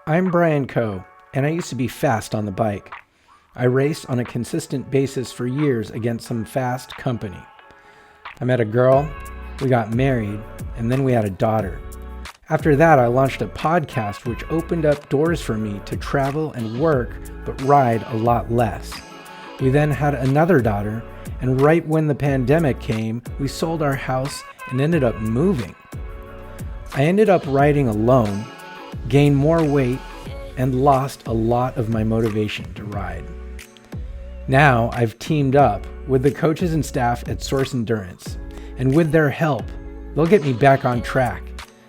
I'm Brian Coe, and I used to be fast on the bike. I raced on a consistent basis for years against some fast company. I met a girl, we got married, and then we had a daughter. After that, I launched a podcast which opened up doors for me to travel and work, but ride a lot less. We then had another daughter, and right when the pandemic came, we sold our house and ended up moving. I ended up riding alone, gained more weight, and lost a lot of my motivation to ride. Now I've teamed up with the coaches and staff at Source Endurance, and with their help, they'll get me back on track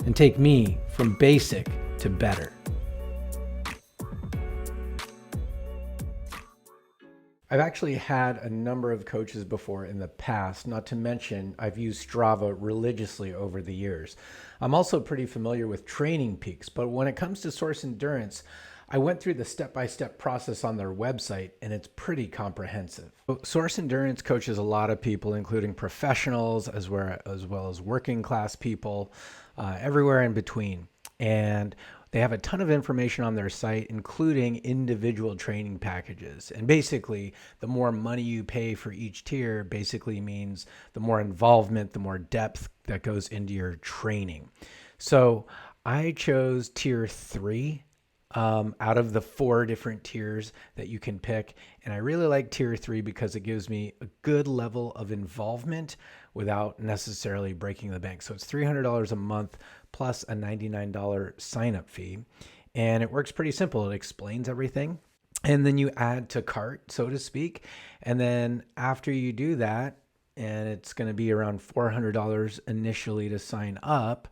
and take me from basic to better. I've actually had a number of coaches before in the past, not to mention I've used Strava religiously over the years. I'm also pretty familiar with Training Peaks, but when it comes to Source Endurance, I went through the step-by-step process on their website, and it's pretty comprehensive. Source Endurance coaches a lot of people, including professionals as well as working class people, everywhere in between. And they have a ton of information on their site, including individual training packages. And basically, the more money you pay for each tier basically means the more involvement, the more depth that goes into your training. So I chose tier 3 out of the 4 different tiers that you can pick. And I really like tier 3 because it gives me a good level of involvement without necessarily breaking the bank. So it's $300 a month plus a $99 sign-up fee. And it works pretty simple. It explains everything. And then you add to cart, so to speak. And then after you do that, and it's going to be around $400 initially to sign up.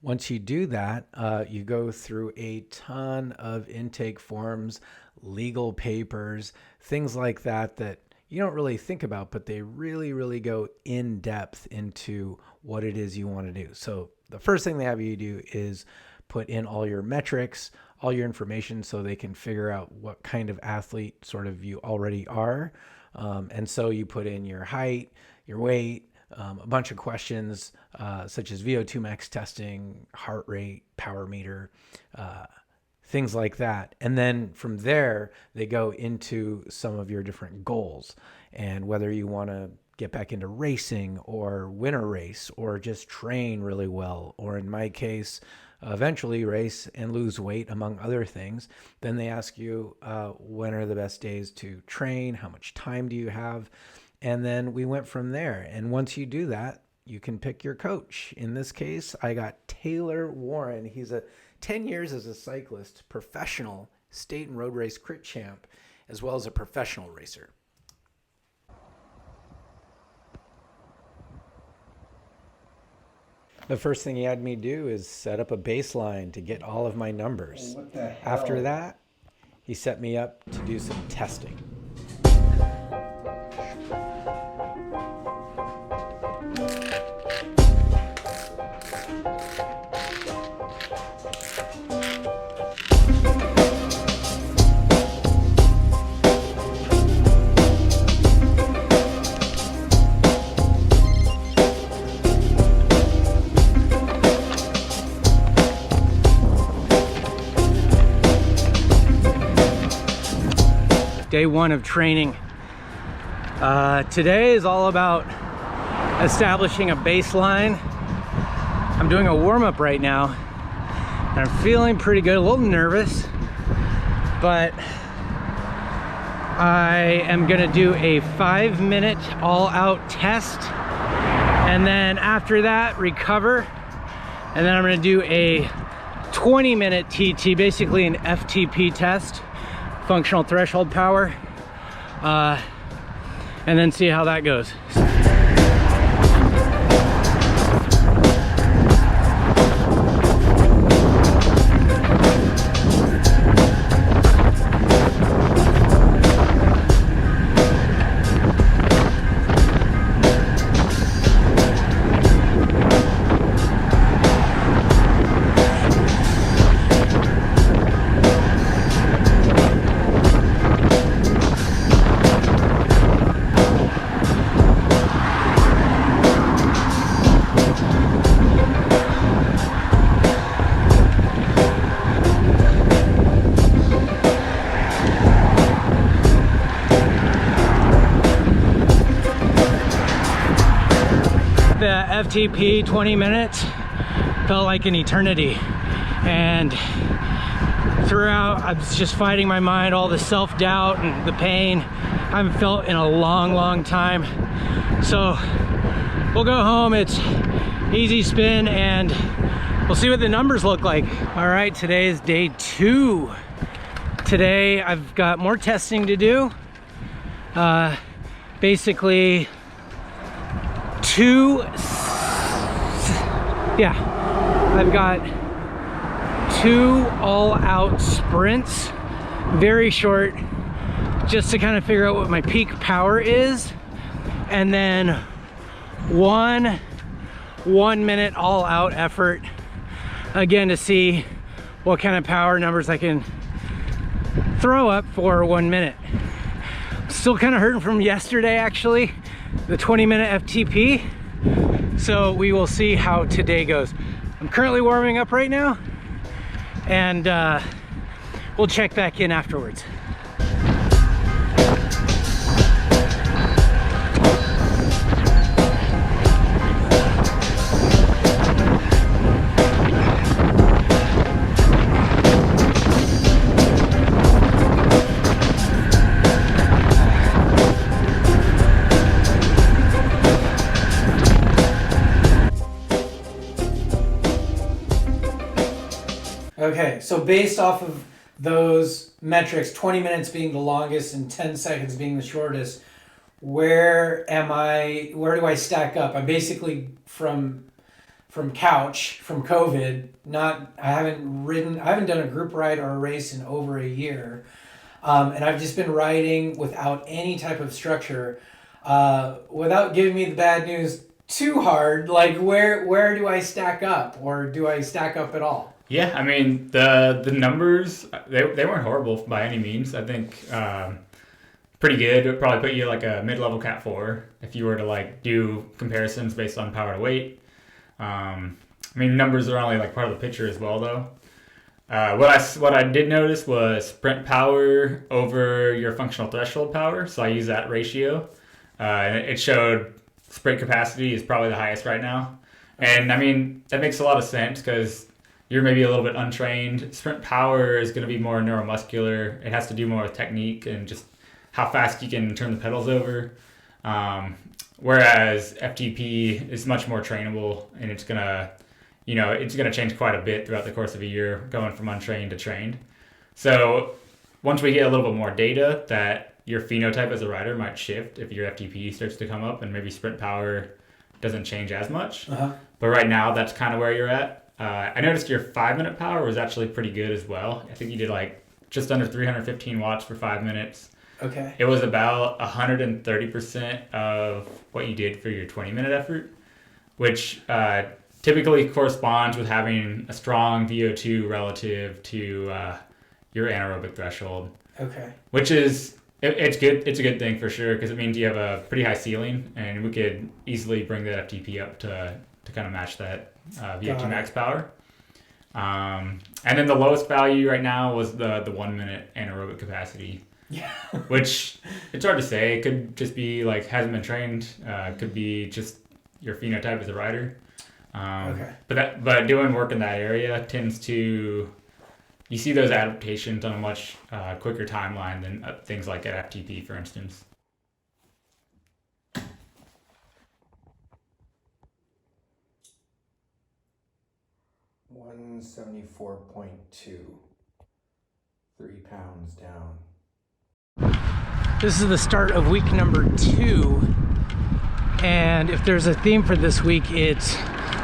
Once you do that, you go through a ton of intake forms, legal papers, things like that you don't really think about, but they really, really go in depth into what it is you want to do. So the first thing they have you do is put in all your metrics, all your information, so they can figure out what kind of athlete sort of you already are. And so you put in your height, your weight, a bunch of questions such as VO2 max testing, heart rate, power meter, things like that. And then from there, they go into some of your different goals and whether you want to get back into racing or win a race or just train really well, or in my case, eventually race and lose weight, among other things. Then they ask you, when are the best days to train? How much time do you have? And then we went from there. And once you do that, you can pick your coach. In this case, I got Taylor Warren. He's 10 years as a cyclist, professional, state and road race crit champ, as well as a professional racer. The first thing he had me do is set up a baseline to get all of my numbers. What the hell? After that, he set me up to do some testing. Day 1 of training. Today is all about establishing a baseline. I'm doing a warm-up right now, and I'm feeling pretty good, a little nervous, but I am gonna do a 5-minute all-out test, and then after that, recover, and then I'm gonna do a 20-minute TT, basically an FTP test, functional threshold power, and then see how that goes. FTP, 20 minutes, felt like an eternity. And throughout, I was just fighting my mind, all the self-doubt and the pain I haven't felt in a long time. So we'll go home, it's easy spin, and we'll see what the numbers look like. All right, today is day 2. Today I've got more testing to do. Basically I've got 2 all-out sprints, very short, just to kind of figure out what my peak power is, and then one 1-minute all-out effort, again, to see what kind of power numbers I can throw up for 1 minute. Still kind of hurting from yesterday, actually, the 20-minute FTP. So we will see how today goes. I'm currently warming up right now, and we'll check back in afterwards. Okay, so based off of those metrics, 20 minutes being the longest and 10 seconds being the shortest, where do I stack up? I'm basically from couch, from COVID, I haven't done a group ride or a race in over a year. And I've just been riding without any type of structure, without giving me the bad news too hard. Like, where do I stack up, or do I stack up at all? Yeah, I mean, the numbers, they weren't horrible by any means. I think pretty good. It would probably put you like a mid-level Cat 4 if you were to like do comparisons based on power to weight. I mean, numbers are only like part of the picture as well, though. What I did notice was sprint power over your functional threshold power. So I use that ratio. And it showed sprint capacity is probably the highest right now. And I mean, that makes a lot of sense because you're maybe a little bit untrained. Sprint power is going to be more neuromuscular. It has to do more with technique and just how fast you can turn the pedals over. Whereas FTP is much more trainable, and it's going to change quite a bit throughout the course of a year, going from untrained to trained. So once we get a little bit more data, that your phenotype as a rider might shift if your FTP starts to come up and maybe sprint power doesn't change as much. But right now, that's kind of where you're at. I noticed your 5-minute power was actually pretty good as well. I think you did like just under 315 watts for 5 minutes. Okay. It was about 130% of what you did for your 20-minute effort, which typically corresponds with having a strong VO2 relative to your anaerobic threshold. Okay. Which is, it's good. It's a good thing for sure, because it means you have a pretty high ceiling, and we could easily bring that FTP up to kind of match that VO2 max power. And then the lowest value right now was the 1 minute anaerobic capacity. Yeah. Which, it's hard to say. It could just be like hasn't been trained. It could be just your phenotype as a rider. Okay. But doing work in that area tends to, you see those adaptations on a much quicker timeline than things like at FTP, for instance. 174.2, 3 pounds down. This is the start of week number 2, and if there's a theme for this week, it's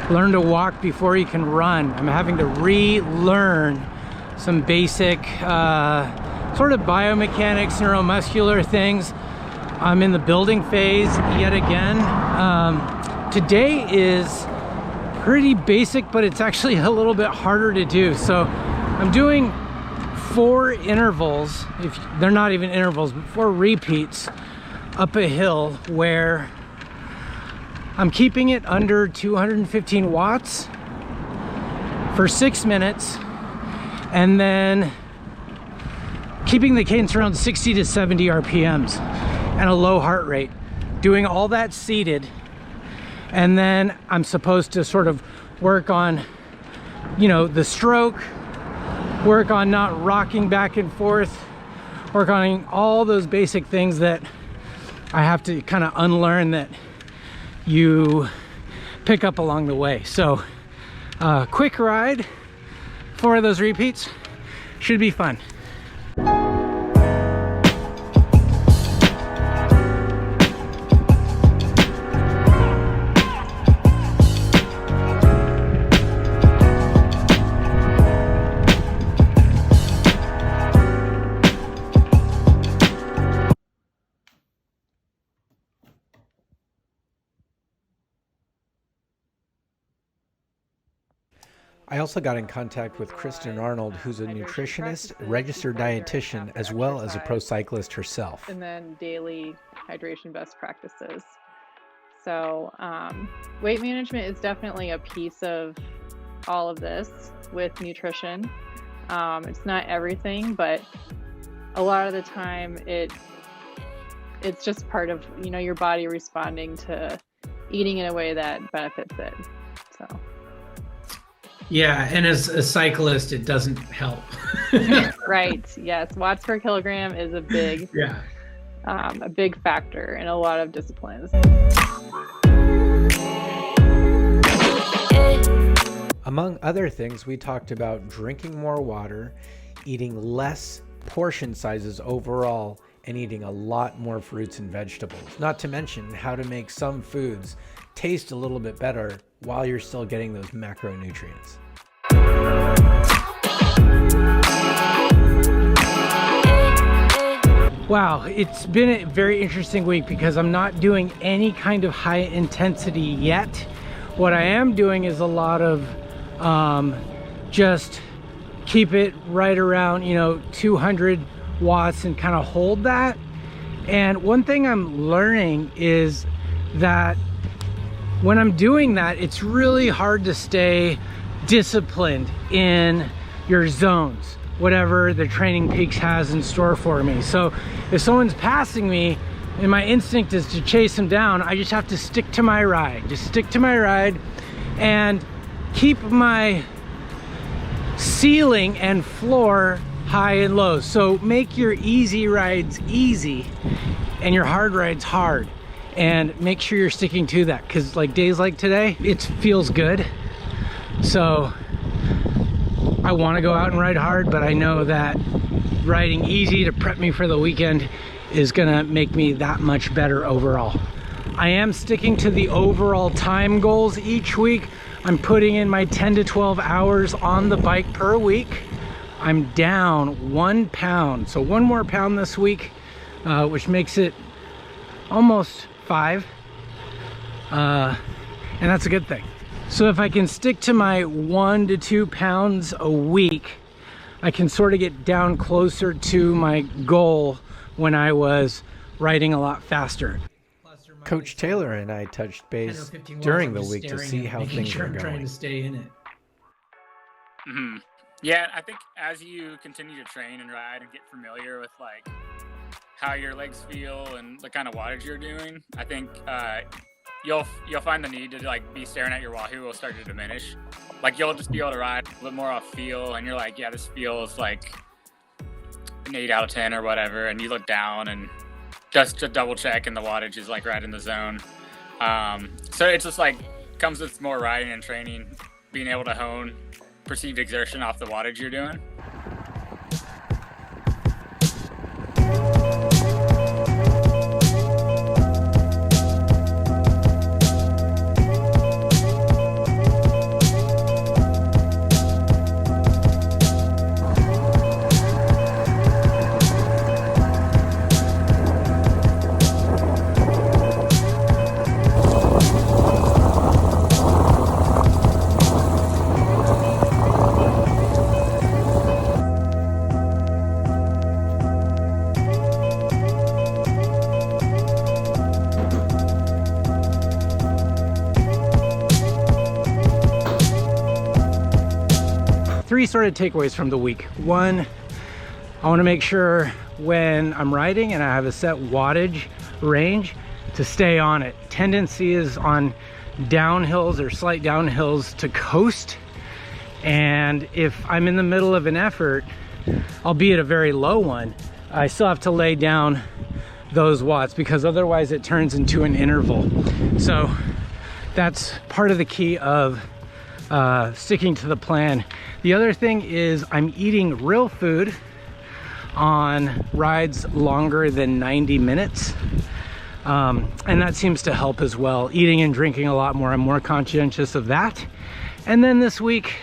learn to walk before you can run. I'm having to relearn some basic sort of biomechanics, neuromuscular things. I'm in the building phase yet again. Today is pretty basic, but it's actually a little bit harder to do. So I'm doing 4 intervals, if they're not even intervals, but 4 repeats up a hill where I'm keeping it under 215 watts for 6 minutes, and then keeping the cadence around 60 to 70 RPMs and a low heart rate. Doing all that seated And then I'm supposed to sort of work on, you know, the stroke, work on not rocking back and forth, work on all those basic things that I have to kind of unlearn that you pick up along the way. So quick ride, 4 of those repeats, should be fun. I also got in contact with Kristen Arnold, who's a nutritionist, registered dietitian, as well as a pro cyclist herself. And then daily hydration best practices. So weight management is definitely a piece of all of this with nutrition. It's not everything, but a lot of the time it's just part of, you know, your body responding to eating in a way that benefits it. So. Yeah, and as a cyclist, it doesn't help. Right. Yes. Watts per kilogram is a big factor in a lot of disciplines. Among other things, we talked about drinking more water, eating less portion sizes overall, and eating a lot more fruits and vegetables. Not to mention how to make some foods taste a little bit better while you're still getting those macronutrients. Wow, it's been a very interesting week because I'm not doing any kind of high intensity yet. What I am doing is a lot of just keep it right around, you know, 200 watts and kind of hold that. And one thing I'm learning is that when I'm doing that, it's really hard to stay disciplined in your zones, whatever the Training Peaks has in store for me. So if someone's passing me and my instinct is to chase them down, I just have to stick to my ride, and keep my ceiling and floor high and low. So make your easy rides easy and your hard rides hard, and make sure you're sticking to that, because like days like today, it feels good. So I want to go out and ride hard, but I know that riding easy to prep me for the weekend is gonna make me that much better overall. I am sticking to the overall time goals each week. I'm putting in my 10 to 12 hours on the bike per week. I'm down 1 pound, so 1 more pound this week, which makes it almost 5, and that's a good thing. So if I can stick to my 1 to 2 pounds a week, I can sort of get down closer to my goal when I was riding a lot faster. Coach Taylor and I touched base during the week to see how things are going. Trying to stay in it. Mm-hmm. Yeah, I think as you continue to train and ride and get familiar with like how your legs feel and the kind of wattage you're doing, I think you'll find the need to like be staring at your Wahoo will start to diminish. Like you'll just be able to ride a little more off feel, and you're like, yeah, this feels like an 8 out of 10 or whatever, and you look down and just to double check, and the wattage is like right in the zone. So it's just like comes with more riding and training, being able to hone perceived exertion off the wattage you're doing. Three sort of takeaways from the week. One, I want to make sure when I'm riding and I have a set wattage range to stay on it. Tendency is on downhills or slight downhills to coast. And if I'm in the middle of an effort, albeit a very low one, I still have to lay down those watts because otherwise it turns into an interval. So that's part of the key of sticking to the plan. The other thing is I'm eating real food on rides longer than 90 minutes. And that seems to help as well. Eating and drinking a lot more. I'm more conscientious of that. And then this week,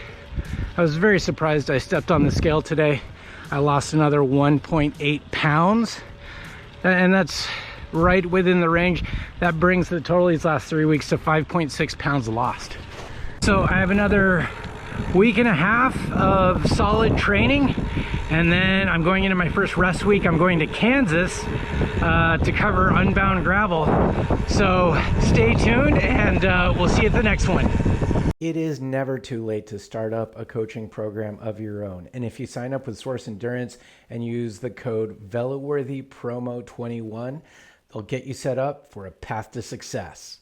I was very surprised. I stepped on the scale today. I lost another 1.8 pounds. And that's right within the range. That brings the total these last 3 weeks to 5.6 pounds lost. So I have another week and a half of solid training, and then I'm going into my first rest week. I'm going to Kansas to cover Unbound Gravel. So stay tuned, and we'll see you at the next one. It is never too late to start up a coaching program of your own. And if you sign up with Source Endurance and use the code Veloworthy Promo 21, they'll get you set up for a path to success.